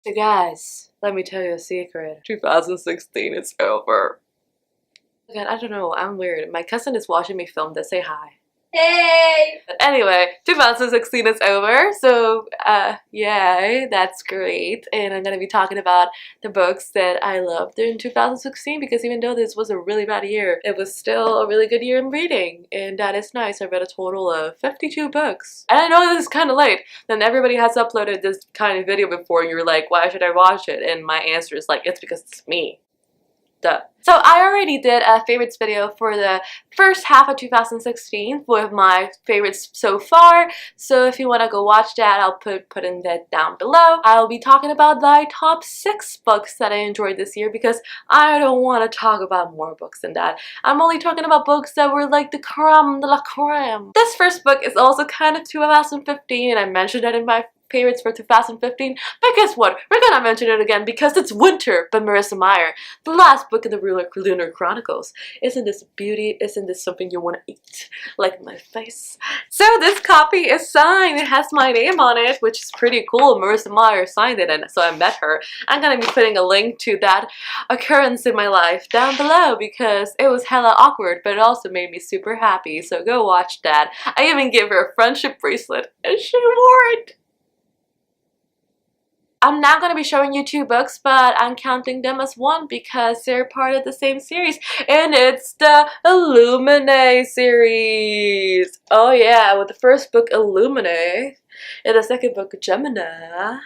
So guys, let me tell you a secret. 2016 is over. Again, I don't know, I'm weird. My cousin is watching me film this. Say hi. Hey! But anyway, 2016 is over, so yay, that's great. And I'm gonna be talking about the books that I loved in 2016 because even though this was a really bad year, it was still a really good year in reading, and that is nice. I read a total of 52 books. And I know this is kind of late, then everybody has uploaded this kind of video before and you're like, why should I watch it? And my answer is like, it's because it's me. Duh. So I already did a favorites video for the first half of 2016 with my favorites so far. So if you want to go watch that, I'll put in that down below. I'll be talking about my top 6 books that I enjoyed this year because I don't want to talk about more books than that. I'm only talking about books that were like the creme de la creme. This first book is also kind of 2015 and I mentioned that in my favorites for 2015, but guess what? We're gonna mention it again because it's Winter by Marissa Meyer, the last book in the Lunar Chronicles. Isn't this beauty? Isn't this something you want to eat? Like my face. So this copy is signed. It has my name on it, which is pretty cool. Marissa Meyer signed it, and so I met her. I'm gonna be putting a link to that occurrence in my life down below because it was hella awkward, but it also made me super happy. So go watch that. I even gave her a friendship bracelet, and she wore it. I'm not going to be showing you 2 books, but I'm counting them as one because they're part of the same series, and it's the Illuminate series. Oh yeah, with the first book Illuminate and the second book Gemini.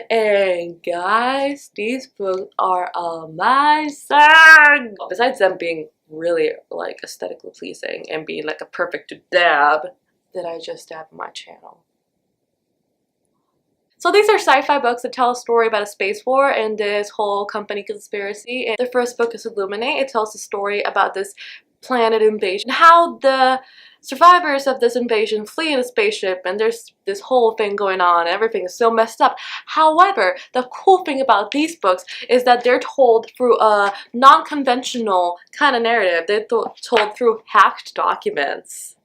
And guys, these books are amazing! Besides them being really like aesthetically pleasing and being like a perfect dab that I just dabbed on my channel. So these are sci-fi books that tell a story about a space war and this whole company conspiracy. And the first book is Illuminate. It tells a story about this planet invasion, how the survivors of this invasion flee in a spaceship, and there's this whole thing going on. Everything is so messed up. However, the cool thing about these books is that they're told through a non-conventional kind of narrative. They're told through hacked documents.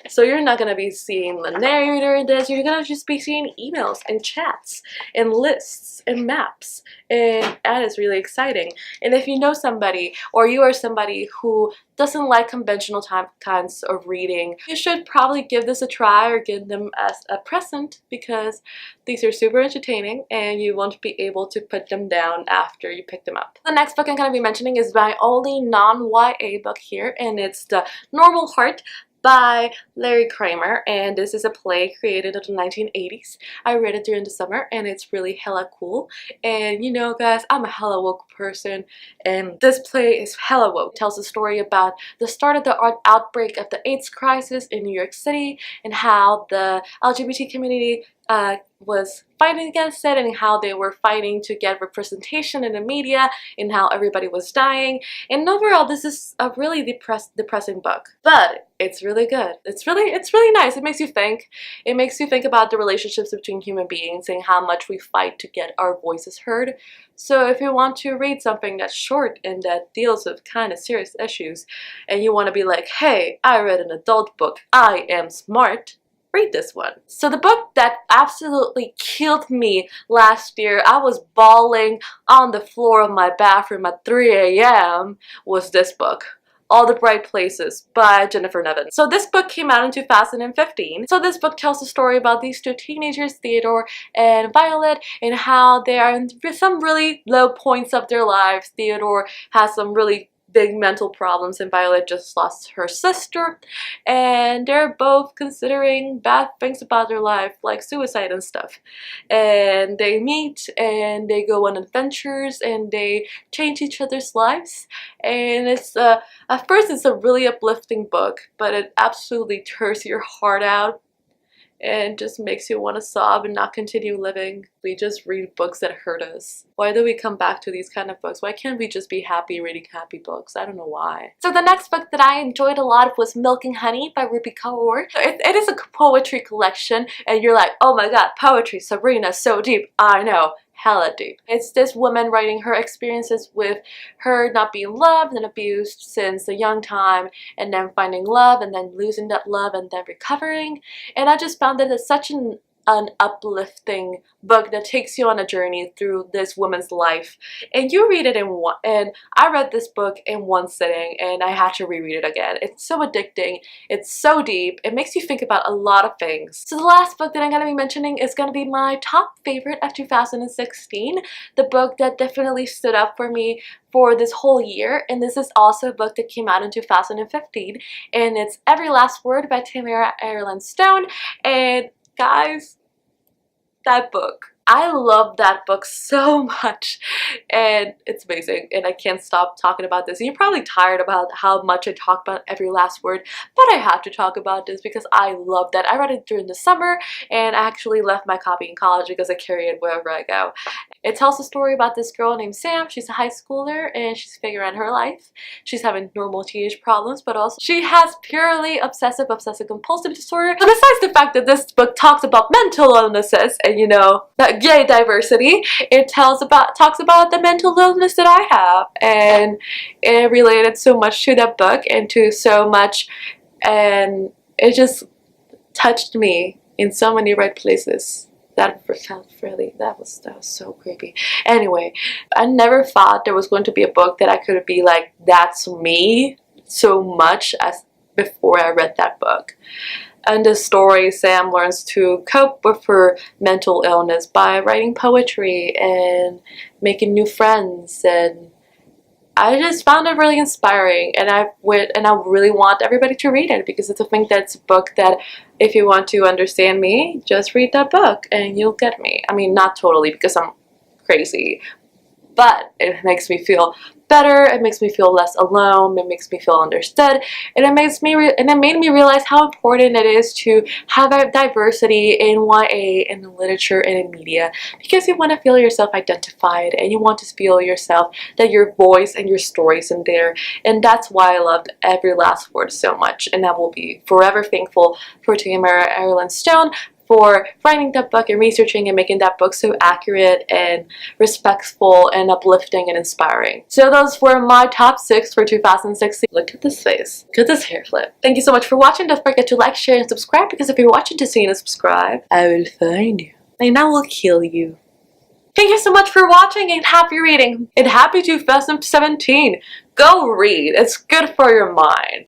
So you're not going to be seeing the narrator in this, you're going to just be seeing emails and chats and lists and maps, and that is really exciting. And if you know somebody, or you are somebody who doesn't like conventional kinds of reading, you should probably give this a try or give them as a present because these are super entertaining and you won't be able to put them down after you pick them up. The next book I'm going to be mentioning is my only non-YA book here, and it's The Normal Heart by Larry Kramer, and this is a play created in the 1980s. I read it during the summer and it's really hella cool. And you know guys, I'm a hella woke person and this play is hella woke. It tells a story about the start of the outbreak of the AIDS crisis in New York City and how the LGBT community was fighting against it and how they were fighting to get representation in the media and how everybody was dying. And overall, this is a really depressing book, but it's really good. It's really nice. It makes you think. It makes you think about the relationships between human beings and how much we fight to get our voices heard. So if you want to read something that's short and that deals with kind of serious issues and you want to be like, hey, I read an adult book, I am smart, read this one. So the book that absolutely killed me last year, I was bawling on the floor of my bathroom at 3 a.m. was this book, All the Bright Places by Jennifer Nevin. So this book came out in 2015. So this book tells a story about these 2 teenagers, Theodore and Violet, and how they are in some really low points of their lives. Theodore has some really big mental problems and Violet just lost her sister, and they're both considering bad things about their life like suicide and stuff, and they meet and they go on adventures and they change each other's lives. And it's at first it's a really uplifting book, but it absolutely tears your heart out and just makes you want to sob and not continue living. We just read books that hurt us. Why do we come back to these kind of books? Why can't we just be happy reading happy books? I don't know why. So the next book that I enjoyed a lot was Milk and Honey by Ruby Kaur. It is a poetry collection, and you're like, oh my god, poetry, Sabrina, so deep. I know. Hella deep. It's this woman writing her experiences with her not being loved and abused since a young time, and then finding love and then losing that love and then recovering. And I just found that it's such an an uplifting book that takes you on a journey through this woman's life, and you read it in one, and I read this book in one sitting and I had to reread it again. It's so addicting, it's so deep, it makes you think about a lot of things. So the last book that I'm going to be mentioning is going to be my top favorite of 2016, the book that definitely stood up for me for this whole year, and this is also a book that came out in 2015, and it's Every Last Word by Tamara Ireland Stone. And guys, that book, I love that book so much, and it's amazing, and I can't stop talking about this. And you're probably tired about how much I talk about Every Last Word, but I have to talk about this because I love that. I read it during the summer, and I actually left my copy in college because I carry it wherever I go. It tells a story about this girl named Sam. She's a high schooler, and she's figuring out her life. She's having normal teenage problems, but also she has purely obsessive compulsive disorder. And besides the fact that this book talks about mental illnesses and, you know, that gay diversity, it talks about the mental illness that I have, and it related so much to that book and to so much, and it just touched me in so many right places. That felt really, that was so creepy. Anyway, I never thought there was going to be a book that I could be like, that's me, so much as before I read that book. In the story, Sam learns to cope with her mental illness by writing poetry and making new friends, and I just found it really inspiring, and I really want everybody to read it because I think that's a book that if you want to understand me, just read that book and you'll get me. I mean, not totally because I'm crazy, but it makes me feel better, it makes me feel less alone, it makes me feel understood, and it made me realize how important it is to have a diversity in YA, in the literature, and in media, because you want to feel yourself identified, and you want to feel yourself that your voice and your stories in there, and that's why I loved Every Last Word so much, and I will be forever thankful for Tamara Ireland Stone for writing that book and researching and making that book so accurate and respectful and uplifting and inspiring. So those were my top 6 for 2016. Look at this face. Look at this hair flip. Thank you so much for watching. Don't forget to like, share, and subscribe, because if you're watching to see and subscribe, I will find you and I will kill you. Thank you so much for watching, and happy reading. And happy 2017. Go read. It's good for your mind.